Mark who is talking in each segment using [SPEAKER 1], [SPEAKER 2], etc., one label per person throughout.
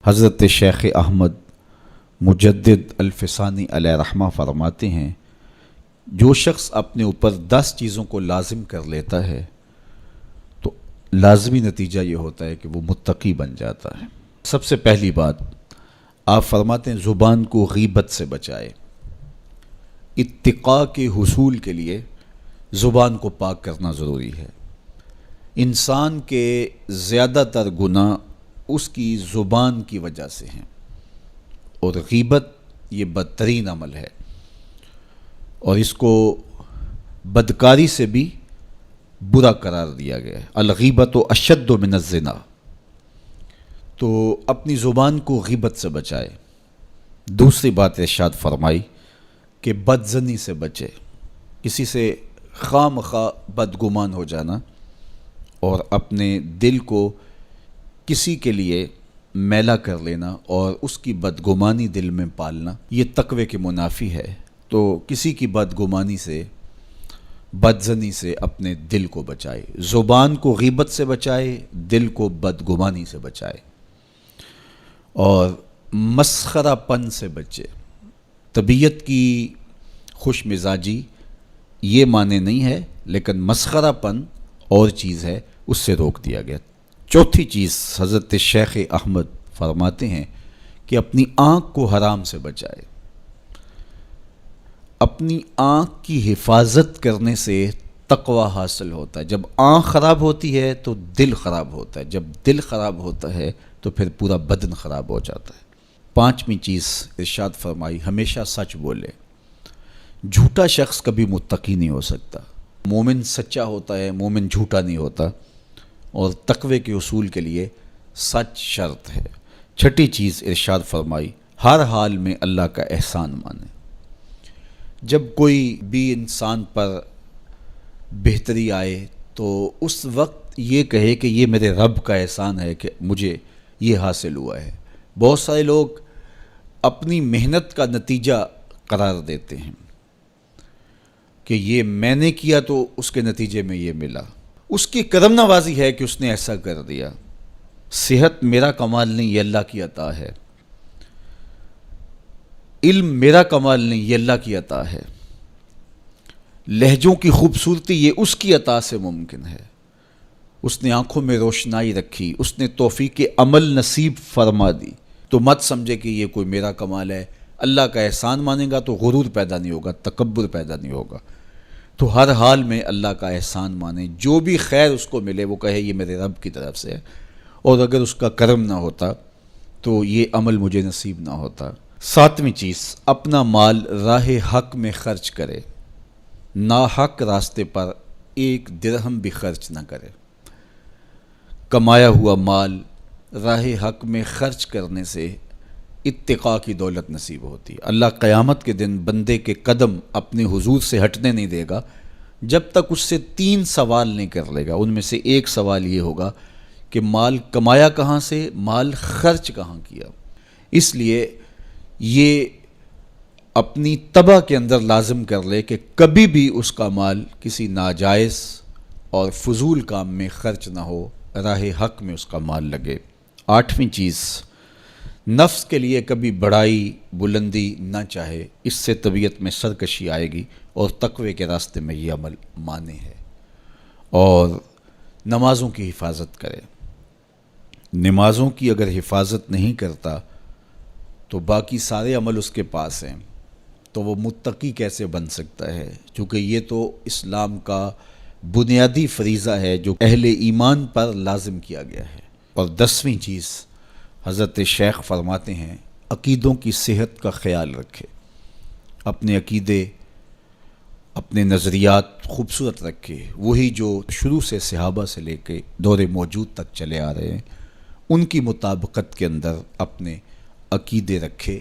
[SPEAKER 1] حضرت شیخ احمد مجدد الفسانی علیہ رحمہ فرماتے ہیں، جو شخص اپنے اوپر 10 چیزوں کو لازم کر لیتا ہے تو لازمی نتیجہ یہ ہوتا ہے کہ وہ متقی بن جاتا ہے۔ سب سے پہلی بات آپ فرماتے ہیں زبان کو غیبت سے بچائے۔ اتقاء کے حصول کے لیے زبان کو پاک کرنا ضروری ہے۔ انسان کے زیادہ تر گناہ اس کی زبان کی وجہ سے ہیں، اور غیبت یہ بدترین عمل ہے، اور اس کو بدکاری سے بھی برا قرار دیا گیا ہے۔ الغیبت اشد من الزنا۔ تو اپنی زبان کو غیبت سے بچائے۔ دوسری بات ارشاد فرمائی کہ بدظنی سے بچے، کسی سے خواہ مخواہ بدگمان ہو جانا اور اپنے دل کو کسی کے لیے میلا کر لینا اور اس کی بدگمانی دل میں پالنا، یہ تقوی کے منافی ہے۔ تو کسی کی بدگمانی سے، بدظنی سے اپنے دل کو بچائے، زبان کو غیبت سے بچائے، دل کو بدگمانی سے بچائے، اور مسخرہ پن سے بچے۔ طبیعت کی خوش مزاجی یہ معنی نہیں ہے، لیکن مسخرہ پن اور چیز ہے، اس سے روک دیا گیا۔ چوتھی چیز حضرت شیخ احمد فرماتے ہیں کہ اپنی آنکھ کو حرام سے بچائے۔ اپنی آنکھ کی حفاظت کرنے سے تقوی حاصل ہوتا ہے۔ جب آنکھ خراب ہوتی ہے تو دل خراب ہوتا ہے، جب دل خراب ہوتا ہے تو پھر پورا بدن خراب ہو جاتا ہے۔ پانچویں چیز ارشاد فرمائی ہمیشہ سچ بولے۔ جھوٹا شخص کبھی متقی نہیں ہو سکتا۔ مومن سچا ہوتا ہے، مومن جھوٹا نہیں ہوتا، اور تقوی کے اصول کے لیے سچ شرط ہے۔ چھٹی چیز ارشاد فرمائی ہر حال میں اللہ کا احسان مانے۔ جب کوئی بھی انسان پر بہتری آئے تو اس وقت یہ کہے کہ یہ میرے رب کا احسان ہے کہ مجھے یہ حاصل ہوا ہے۔ بہت سارے لوگ اپنی محنت کا نتیجہ قرار دیتے ہیں کہ یہ میں نے کیا تو اس کے نتیجے میں یہ ملا۔ اس کی کرم نوازی ہے کہ اس نے ایسا کر دیا۔ صحت میرا کمال نہیں، یہ اللہ کی عطا ہے۔ علم میرا کمال نہیں، یہ اللہ کی عطا ہے۔ لہجوں کی خوبصورتی یہ اس کی عطا سے ممکن ہے۔ اس نے آنکھوں میں روشنائی رکھی، اس نے توفیق عمل نصیب فرما دی۔ تو مت سمجھے کہ یہ کوئی میرا کمال ہے۔ اللہ کا احسان مانے گا تو غرور پیدا نہیں ہوگا، تکبر پیدا نہیں ہوگا۔ تو ہر حال میں اللہ کا احسان مانے، جو بھی خیر اس کو ملے وہ کہے یہ میرے رب کی طرف سے ہے، اور اگر اس کا کرم نہ ہوتا تو یہ عمل مجھے نصیب نہ ہوتا۔ ساتویں چیز اپنا مال راہ حق میں خرچ کرے، ناحق راستے پر ایک درہم بھی خرچ نہ کرے۔ کمایا ہوا مال راہ حق میں خرچ کرنے سے اتقاء کی دولت نصیب ہوتی ہے۔ اللہ قیامت کے دن بندے کے قدم اپنے حضور سے ہٹنے نہیں دے گا جب تک اس سے 3 سوال نہیں کر لے گا۔ ان میں سے ایک سوال یہ ہوگا کہ مال کمایا کہاں سے، مال خرچ کہاں کیا۔ اس لیے یہ اپنی طبع کے اندر لازم کر لے کہ کبھی بھی اس کا مال کسی ناجائز اور فضول کام میں خرچ نہ ہو، راہ حق میں اس کا مال لگے۔ آٹھویں چیز نفس کے لیے کبھی بڑائی بلندی نہ چاہے، اس سے طبیعت میں سرکشی آئے گی اور تقوی کے راستے میں یہ عمل مانے ہے۔ اور نمازوں کی حفاظت کرے۔ نمازوں کی اگر حفاظت نہیں کرتا تو باقی سارے عمل اس کے پاس ہیں، تو وہ متقی کیسے بن سکتا ہے؟ چونکہ یہ تو اسلام کا بنیادی فریضہ ہے جو اہل ایمان پر لازم کیا گیا ہے۔ اور 10ویں چیز حضرت شیخ فرماتے ہیں عقیدوں کی صحت کا خیال رکھے، اپنے عقیدے، اپنے نظریات خوبصورت رکھے، وہی جو شروع سے صحابہ سے لے کے دور موجود تک چلے آ رہے ہیں، ان کی مطابقت کے اندر اپنے عقیدے رکھے۔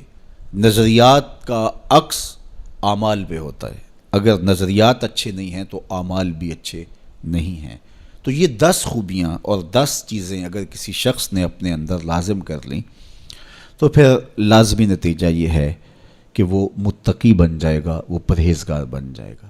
[SPEAKER 1] نظریات کا عکس اعمال پہ ہوتا ہے، اگر نظریات اچھے نہیں ہیں تو اعمال بھی اچھے نہیں ہیں۔ تو یہ 10 خوبیاں اور 10 چیزیں اگر کسی شخص نے اپنے اندر لازم کر لیں تو پھر لازمی نتیجہ یہ ہے کہ وہ متقی بن جائے گا، وہ پرہیزگار بن جائے گا۔